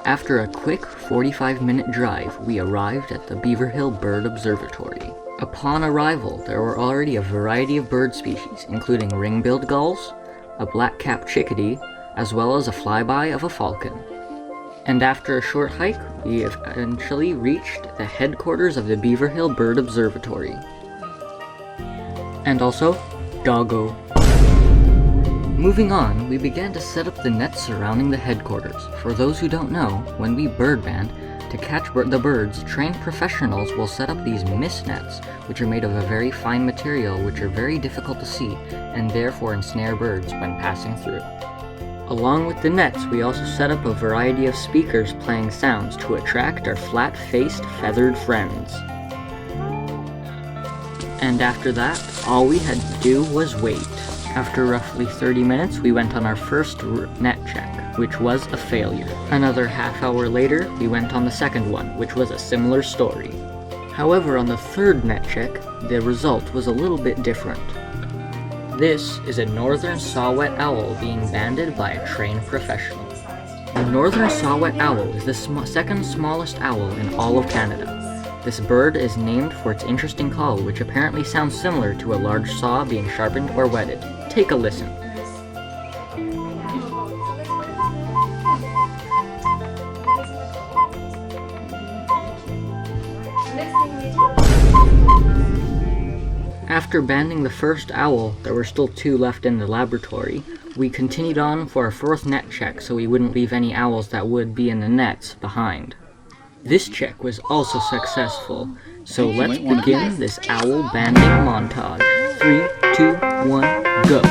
After a quick 45-minute drive, we arrived at the Beaverhill Bird Observatory. Upon arrival, there were already a variety of bird species, including ring-billed gulls, a black-capped chickadee, as well as a flyby of a falcon. And after a short hike, we eventually reached the headquarters of the Beaverhill Bird Observatory. And also, doggo. Moving on, we began to set up the nets surrounding the headquarters. For those who don't know, when we birdman, to catch the birds, trained professionals will set up these mist nets, which are made of a very fine material which are very difficult to see, and therefore ensnare birds when passing through. Along with the nets, we also set up a variety of speakers playing sounds to attract our flat-faced, feathered friends. And after that, all we had to do was wait. After roughly 30 minutes, we went on our first net check, which was a failure. Another half hour later, we went on the second one, which was a similar story. However, on the third net check, the result was a little bit different. This is a northern saw-whet owl being banded by a trained professional. The northern saw-whet owl is the second smallest owl in all of Canada. This bird is named for its interesting call, which apparently sounds similar to a large saw being sharpened or whetted. Take a listen. After banding the first owl, there were still 2 left in the laboratory. We continued on for our 4th net check so we wouldn't leave any owls that would be in the nets behind. This check was also successful, so let's begin this owl banding montage. 3, 2, 1, go!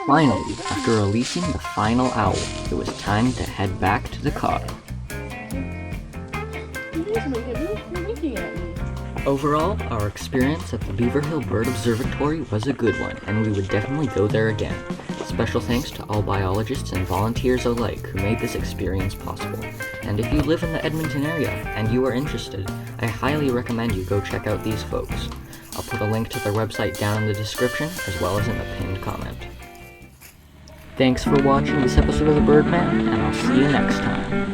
Finally, after releasing the final owl, it was time to head back to the car. Overall, our experience at the Beaverhill Bird Observatory was a good one, and we would definitely go there again. Special thanks to all biologists and volunteers alike who made this experience possible. And if you live in the Edmonton area and you are interested, I highly recommend you go check out these folks. I'll put a link to their website down in the description, as well as in the pinned comment. Thanks for watching this episode of the Birdman, and I'll see you next time.